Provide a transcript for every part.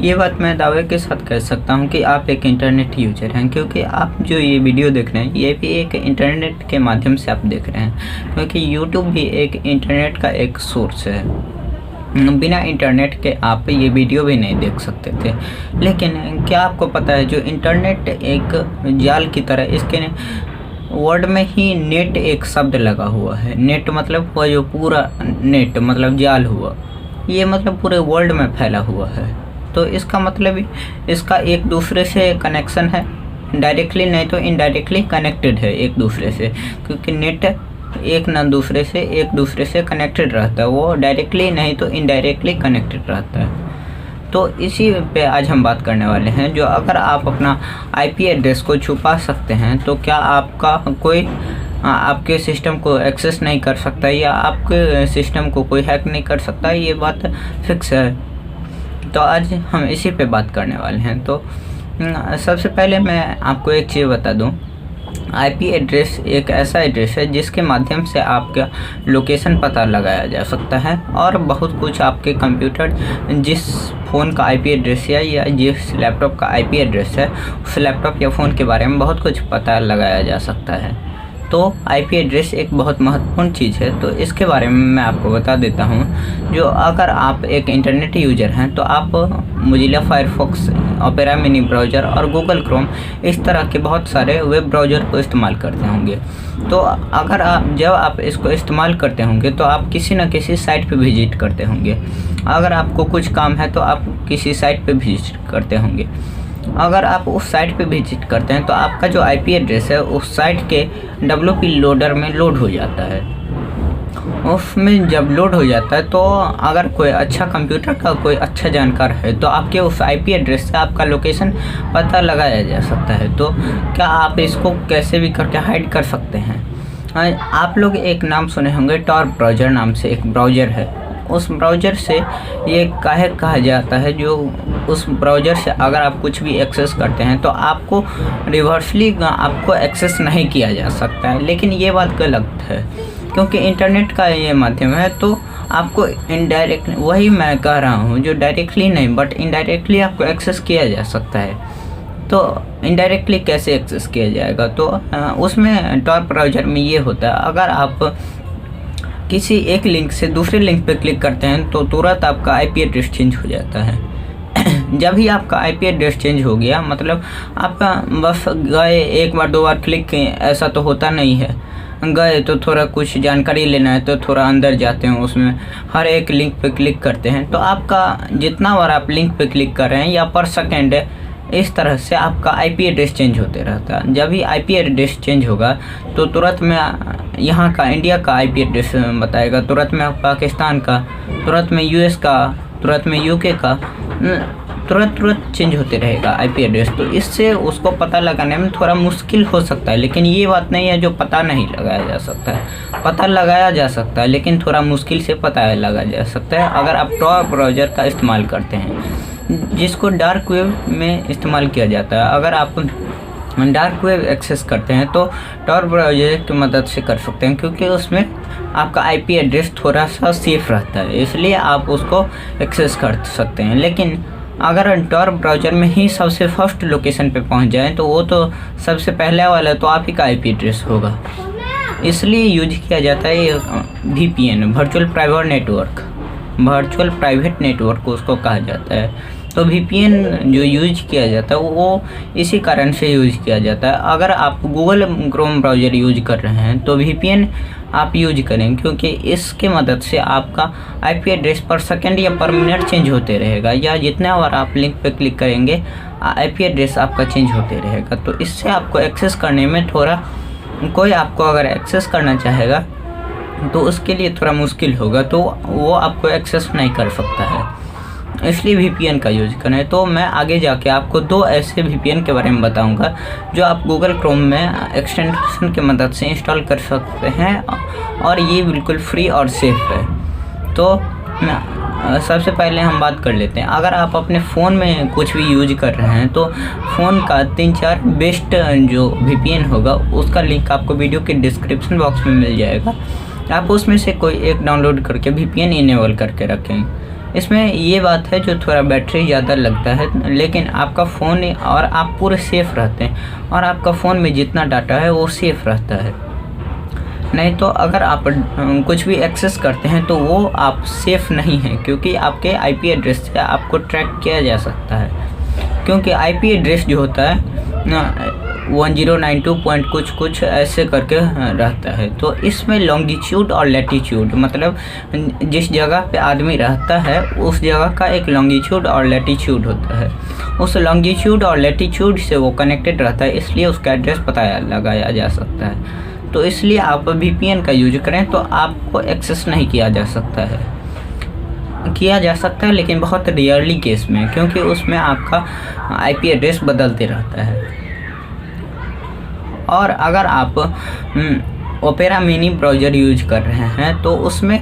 ये बात मैं दावे के साथ कह सकता हूँ कि आप एक इंटरनेट यूजर हैं, क्योंकि आप जो ये वीडियो देख रहे हैं ये भी एक इंटरनेट के माध्यम से आप देख रहे हैं, क्योंकि यूट्यूब भी एक इंटरनेट का एक सोर्स है। बिना इंटरनेट के आप ये वीडियो भी नहीं देख सकते थे। लेकिन क्या आपको पता है, जो इंटरनेट एक जाल की तरह, इसके वर्ड में ही नेट एक शब्द लगा हुआ है। नेट मतलब हुआ जो पूरा नेट मतलब जाल हुआ, ये मतलब पूरे वर्ल्ड में फैला हुआ है। तो इसका मतलब इसका एक दूसरे से कनेक्शन है, डायरेक्टली नहीं तो इनडायरेक्टली कनेक्टेड है एक दूसरे से, क्योंकि नेट एक दूसरे से कनेक्टेड रहता है, वो डायरेक्टली नहीं तो इनडायरेक्टली कनेक्टेड रहता है। तो इसी पे आज हम बात करने वाले हैं, जो अगर आप अपना आईपी एड्रेस को छुपा सकते हैं तो क्या आपका कोई आपके सिस्टम को एक्सेस नहीं कर सकता या आपके सिस्टम को कोई हैक नहीं कर सकता, ये बात फिक्स है। तो आज हम इसी पे बात करने वाले हैं। तो सबसे पहले मैं आपको एक चीज़ बता दूं, आईपी एड्रेस एक ऐसा एड्रेस है जिसके माध्यम से आपका लोकेशन पता लगाया जा सकता है, और बहुत कुछ आपके कंप्यूटर जिस फ़ोन का आईपी एड्रेस है या जिस लैपटॉप का आईपी एड्रेस है, उस लैपटॉप या फ़ोन के बारे में बहुत कुछ पता लगाया जा सकता है। तो आईपी एड्रेस एक बहुत महत्वपूर्ण चीज़ है, तो इसके बारे में मैं आपको बता देता हूँ। जो अगर आप एक इंटरनेट यूज़र हैं तो आप Mozilla Firefox, opera mini browser और गूगल क्रोम इस तरह के बहुत सारे वेब ब्राउज़र को इस्तेमाल करते होंगे। तो अगर जब आप इसको इस्तेमाल करते होंगे तो आप किसी न किसी साइट पे विजिट करते होंगे। अगर आपको कुछ काम है तो आप किसी साइट पे विजिट करते होंगे। अगर आप उस साइट पे विजिट करते हैं तो आपका जो आईपी एड्रेस है उस साइट के WP लोडर में लोड हो जाता है। उसमें जब लोड हो जाता है तो अगर कोई अच्छा कंप्यूटर का कोई अच्छा जानकार है तो आपके उस आईपी एड्रेस से आपका लोकेशन पता लगाया जा सकता है। तो क्या आप इसको कैसे भी करके हाइड कर सकते हैं? आप लोग एक नाम सुने होंगे, टॉर ब्राउज़र नाम से एक ब्राउज़र है। उस ब्राउज़र से ये काहे कहा जाता है, जो उस ब्राउज़र से अगर आप कुछ भी एक्सेस करते हैं तो आपको रिवर्सली आपको एक्सेस नहीं किया जा सकता है। लेकिन ये बात गलत है, क्योंकि इंटरनेट का ये माध्यम है, तो आपको इनडायरेक्ट, वही मैं कह रहा हूँ, जो डायरेक्टली नहीं बट इनडायरेक्टली आपको एक्सेस किया जा सकता है। तो इनडायरेक्टली कैसे एक्सेस किया जाएगा? तो उसमें टॉर ब्राउज़र में ये होता है, अगर आप किसी एक लिंक से दूसरे लिंक पर क्लिक करते हैं तो तुरंत आपका आईपी एड्रेस चेंज हो जाता है। जब ही आपका आईपी एड्रेस चेंज हो गया, मतलब आपका बस गए एक बार दो बार क्लिक किए, ऐसा तो होता नहीं है। गए तो थोड़ा कुछ जानकारी लेना है तो थोड़ा अंदर जाते हैं, उसमें हर एक लिंक पे क्लिक करते हैं, तो आपका जितना बार आप लिंक पे क्लिक कर रहे हैं या पर सेकेंड इस तरह से आपका आईपी एड्रेस चेंज होते रहता है। जब भी आईपी एड्रेस चेंज होगा तो तुरंत में यहाँ का इंडिया का आईपी एड्रेस बताएगा, तुरंत में पाकिस्तान का, तुरंत में यूएस का, तुरंत में यूके का, तुरंत चेंज होते रहेगा आईपी एड्रेस। तो इससे उसको पता लगाने में थोड़ा मुश्किल हो सकता है, लेकिन ये बात नहीं है जो पता नहीं लगाया जा सकता है। पता लगाया जा सकता है, लेकिन थोड़ा मुश्किल से पता लगाया जा सकता है अगर आप टॉर ब्राउज़र का इस्तेमाल करते हैं, जिसको डार्क वेब में इस्तेमाल किया जाता है। अगर आप डार्क वेब एक्सेस करते हैं तो टॉर ब्राउज़र की मदद से कर सकते हैं, क्योंकि उसमें आपका आईपी एड्रेस थोड़ा सा सेफ रहता है, इसलिए आप उसको एक्सेस कर सकते हैं। लेकिन अगर टॉर ब्राउज़र में ही सबसे फर्स्ट लोकेशन पे पहुंच जाएं तो वो तो सबसे पहले वाला तो आप ही का आईपी एड्रेस होगा। इसलिए यूज किया जाता है VPN, वर्चुअल प्राइवेट नेटवर्क उसको कहा जाता है। तो VPN जो यूज किया जाता है वो इसी कारण से यूज किया जाता है। अगर आप गूगल क्रोम ब्राउज़र यूज कर रहे हैं तो VPN आप यूज करें, क्योंकि इसके मदद से आपका आईपी एड्रेस पर सेकंड या पर मिनट चेंज होते रहेगा, या जितना बार आप लिंक पे क्लिक करेंगे आईपी एड्रेस आपका चेंज होते रहेगा। तो इससे आपको एक्सेस करने में थोड़ा, कोई आपको अगर एक्सेस करना चाहेगा तो उसके लिए थोड़ा मुश्किल होगा, तो वो आपको एक्सेस नहीं कर सकता है, इसलिए VPN का यूज करें। तो मैं आगे जाके आपको दो ऐसे VPN के बारे में बताऊंगा जो आप गूगल क्रोम में एक्सटेंशन की मदद से इंस्टॉल कर सकते हैं, और ये बिल्कुल फ्री और सेफ है। तो सबसे पहले हम बात कर लेते हैं, अगर आप अपने फ़ोन में कुछ भी यूज कर रहे हैं तो फ़ोन का 3-4 बेस्ट जो VPN होगा उसका लिंक आपको वीडियो के डिस्क्रिप्शन बॉक्स में मिल जाएगा। आप उसमें से कोई एक डाउनलोड करके VPN इनेबल करके रखें। इसमें ये बात है जो थोड़ा बैटरी ज़्यादा लगता है, लेकिन आपका फ़ोन और आप पूरे सेफ़ रहते हैं और आपका फ़ोन में जितना डाटा है वो सेफ़ रहता है। नहीं तो अगर आप कुछ भी एक्सेस करते हैं तो वो आप सेफ़ नहीं हैं, क्योंकि आपके आईपी एड्रेस से आपको ट्रैक किया जा सकता है। क्योंकि आईपी एड्रेस जो होता है 1092 पॉइंट कुछ ऐसे करके रहता है। तो इसमें लॉन्गिट्यूड और लैटीट्यूड, मतलब जिस जगह पे आदमी रहता है उस जगह का एक लॉन्गिट्यूड और लैटीट्यूड होता है। उस लॉन्गिट्यूड और लैटीट्यूड से वो कनेक्टेड रहता है, इसलिए उसका एड्रेस पता लगाया जा सकता है। तो इसलिए आप वीपीएन का यूज करें तो आपको एक्सेस नहीं किया जा सकता है, लेकिन बहुत रेयरली केस में, क्योंकि उसमें आपका आईपी एड्रेस बदलते रहता है। और अगर आप ओपेरा मिनी ब्राउज़र यूज कर रहे हैं तो उसमें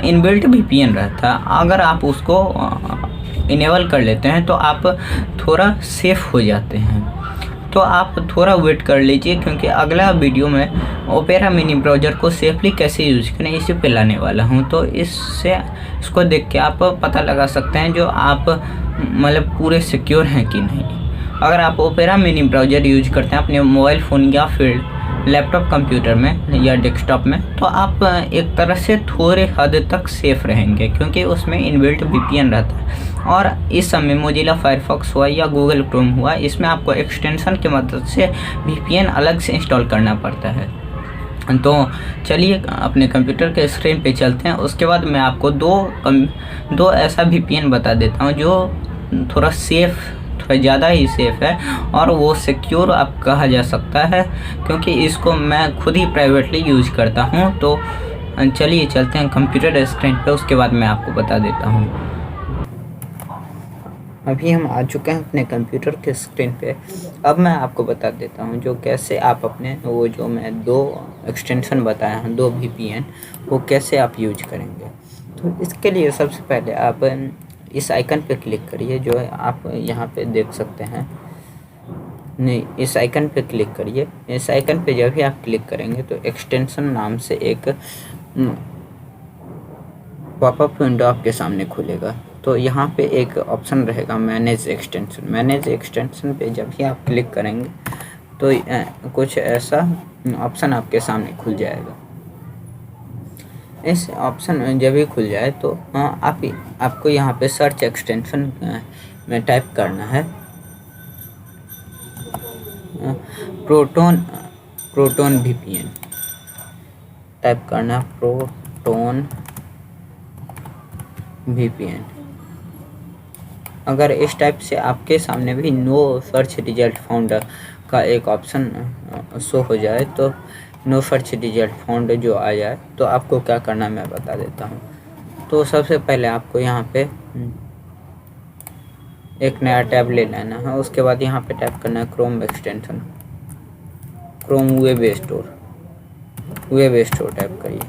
इनबिल्ट वीपीएन रहता है। अगर आप उसको इनेबल कर लेते हैं तो आप थोड़ा सेफ़ हो जाते हैं। तो आप थोड़ा वेट कर लीजिए, क्योंकि अगला वीडियो में ओपेरा मिनी ब्राउज़र को सेफली कैसे यूज करें इसी पे लाने वाला हूं। तो इसको देख के आप पता लगा सकते हैं जो आप मतलब पूरे सिक्योर हैं कि नहीं। अगर आप ओपेरा मिनी ब्राउज़र यूज करते हैं अपने मोबाइल फ़ोन या फिर लैपटॉप कंप्यूटर में या डेस्कटॉप में, तो आप एक तरह से थोड़े हद तक सेफ़ रहेंगे, क्योंकि उसमें इनबिल्ट वीपीएन रहता है। और इस समय मोजिला फायरफॉक्स हुआ या गूगल क्रोम हुआ, इसमें आपको एक्सटेंशन की मदद से वीपीएन अलग से इंस्टॉल करना पड़ता है। तो चलिए अपने कंप्यूटर के स्क्रीन पे चलते हैं। उसके बाद मैं आपको दो ऐसा वीपीएन बता देता हूँ जो थोड़ा ज़्यादा ही सेफ़ है और वो सिक्योर आप कहा जा सकता है, क्योंकि इसको मैं खुद ही प्राइवेटली यूज करता हूँ। तो चलिए चलते हैं कंप्यूटर स्क्रीन पे, उसके बाद मैं आपको बता देता हूँ। अभी हम आ चुके हैं अपने कंप्यूटर के स्क्रीन पे। अब मैं आपको बता देता हूँ जो कैसे आप अपने वो जो मैं 2 एक्सटेंशन बताया हूँ, 2 वीपीएन, वो कैसे आप यूज करेंगे। तो इसके लिए सबसे पहले आप इस आइकन पे क्लिक करिए, जो है आप यहाँ पे देख सकते हैं। नहीं, इस आइकन पे क्लिक करिए। इस आइकन पे जब भी आप क्लिक करेंगे तो एक्सटेंशन नाम से एक पॉपअप विंडो आपके सामने खुलेगा। तो यहाँ पे एक ऑप्शन रहेगा मैनेज एक्सटेंशन। मैनेज एक्सटेंशन पे जब भी आप क्लिक करेंगे तो कुछ ऐसा ऑप्शन आपके सामने खुल जाएगा। इस ऑप्शन जब भी खुल जाए तो आपको यहाँ पे सर्च एक्सटेंशन में टाइप करना है प्रोटोन वीपीएन टाइप करना, प्रोटोन वीपीएन। अगर इस टाइप से आपके सामने भी नो सर्च रिजल्ट फाउंड का एक ऑप्शन शो हो जाए, तो नो सर्च रिजल्ट फाउंड जो आ जाए, तो आपको क्या करना मैं बता देता हूँ। तो सबसे पहले आपको यहाँ पे एक नया टैब ले लेना है। उसके बाद यहाँ पे टाइप करना है Chrome extension, Chrome web store type करिए।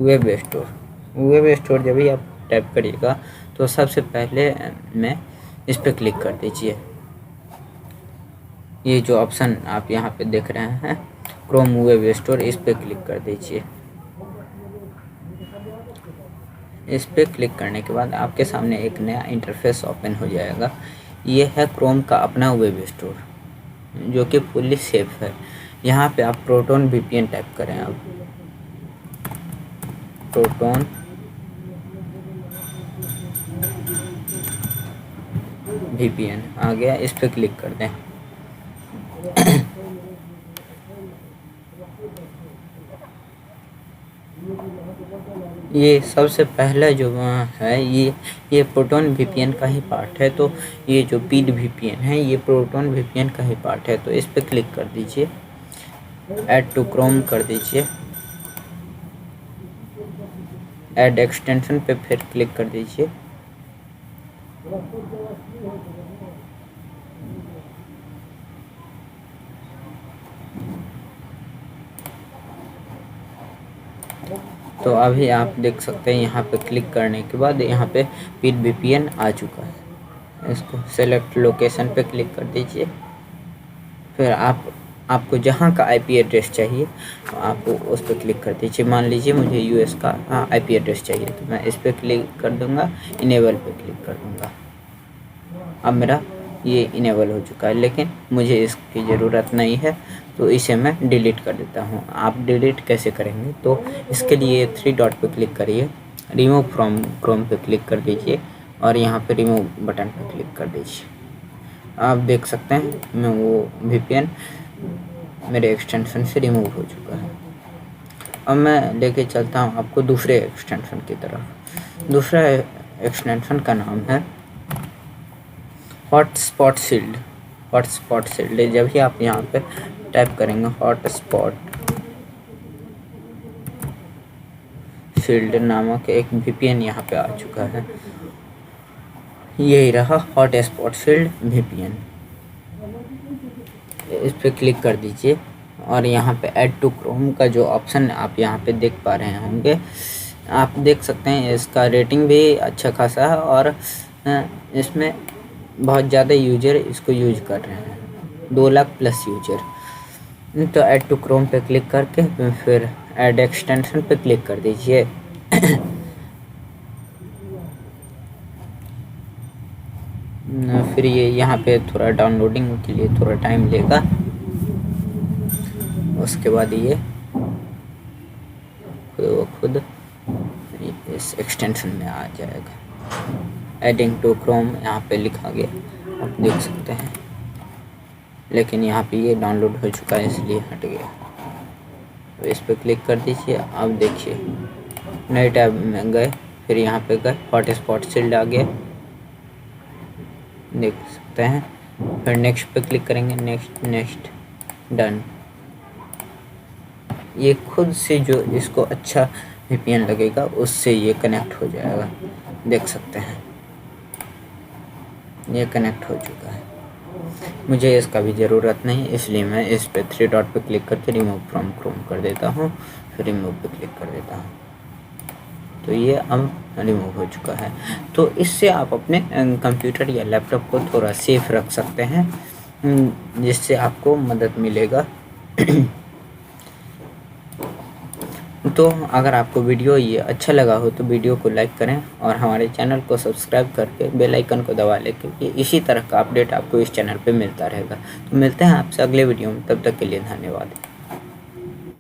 वेब स्टोर जब भी आप टाइप करिएगा तो सबसे पहले मैं इस पर क्लिक कर दीजिए। ये जो ऑप्शन आप यहाँ पे देख रहे हैं क्रोम वेब स्टोर, इस पे क्लिक कर दीजिए। इस पे क्लिक करने के बाद आपके सामने एक नया इंटरफेस ओपन हो जाएगा। ये है क्रोम का अपना वेब स्टोर जो कि फुल्ली सेफ है। यहाँ पे आप प्रोटोन वीपीएन टाइप करें। अब प्रोटोन वीपीएन आ गया, इस पे क्लिक कर दें। ये सबसे पहला जो है ये प्रोटोन वीपीएन का ही पार्ट है। तो ये जो पीड वीपीएन है ये प्रोटोन वीपीएन का ही पार्ट है। तो इस पे क्लिक कर दीजिए, ऐड टू क्रोम कर दीजिए, ऐड एक्सटेंशन पे फिर क्लिक कर दीजिए। तो अभी आप देख सकते हैं यहाँ पे क्लिक करने के बाद यहाँ पे पीड वीपीएन आ चुका है। इसको सेलेक्ट लोकेशन पे क्लिक कर दीजिए। फिर आप आपको जहाँ का आईपी एड्रेस चाहिए आप उस पर क्लिक कर दीजिए। मान लीजिए मुझे यूएस का आईपी एड्रेस चाहिए, तो मैं इस पर क्लिक कर दूँगा, इनेबल पे क्लिक कर दूँगा। अब मेरा ये इनेबल हो चुका है, लेकिन मुझे इसकी ज़रूरत नहीं है, तो इसे मैं डिलीट कर देता हूँ। आप डिलीट कैसे करेंगे, तो इसके लिए 3 डॉट पे क्लिक करिए, रिमूव फ्रॉम क्रोम पे क्लिक कर दीजिए और यहाँ पे रिमूव बटन पे क्लिक कर दीजिए। आप देख सकते हैं मैं वो VPN मेरे एक्सटेंशन से रिमूव हो चुका है। अब मैं लेके चलता हूँ आपको दूसरे एक्सटेंशन की तरफ। दूसरा एक्सटेंशन का नाम है हॉटस्पॉट शील्ड। हॉटस्पॉट शील्ड जब भी आप यहाँ पे टाइप करेंगे हॉटस्पॉट शील्ड नामक एक VPN यहाँ पे आ चुका है। यही रहा हॉटस्पॉट शील्ड VPN। इस पर क्लिक कर दीजिए और यहाँ पे ऐड टू क्रोम का जो ऑप्शन आप यहाँ पे देख पा रहे होंगे, आप देख सकते हैं इसका रेटिंग भी अच्छा खासा है और इसमें बहुत ज़्यादा यूजर इसको यूज कर रहे हैं, 2 लाख प्लस यूजर। तो ऐड टू क्रोम पे क्लिक करके फिर ऐड एक्सटेंशन पे क्लिक कर दीजिए। फिर ये यहाँ पे थोड़ा डाउनलोडिंग के लिए थोड़ा टाइम लेगा, उसके बाद ये खुद इस एक्सटेंशन में आ जाएगा। एडिंग टू क्रोम यहाँ पे लिखा गया, आप देख सकते हैं, लेकिन यहाँ पे ये डाउनलोड हो चुका है इसलिए हट गया। तो इस पर क्लिक कर दीजिए। आप देखिए नए टैब में गए, फिर यहाँ पे गए, हॉटस्पॉट शील्ड आ गया, देख सकते हैं। फिर नेक्स्ट पे क्लिक करेंगे, नेक्स्ट डन। ये खुद से जो इसको अच्छा VPN लगेगा उससे ये कनेक्ट हो जाएगा, देख सकते हैं ये कनेक्ट हो चुका है। मुझे इसका भी ज़रूरत नहीं, इसलिए मैं इस पे 3 डॉट पे क्लिक करके रिमूव फ्रॉम क्रोम कर देता हूँ, फिर रिमूव पे क्लिक कर देता हूँ, तो ये अब रिमूव हो चुका है। तो इससे आप अपने कंप्यूटर या लैपटॉप को थोड़ा सेफ रख सकते हैं, जिससे आपको मदद मिलेगा। तो अगर आपको वीडियो ये अच्छा लगा हो तो वीडियो को लाइक करें और हमारे चैनल को सब्सक्राइब करके बेल आइकन को दबा लें, क्योंकि इसी तरह का अपडेट आपको इस चैनल पे मिलता रहेगा। तो मिलते हैं आपसे अगले वीडियो में, तब तक के लिए धन्यवाद।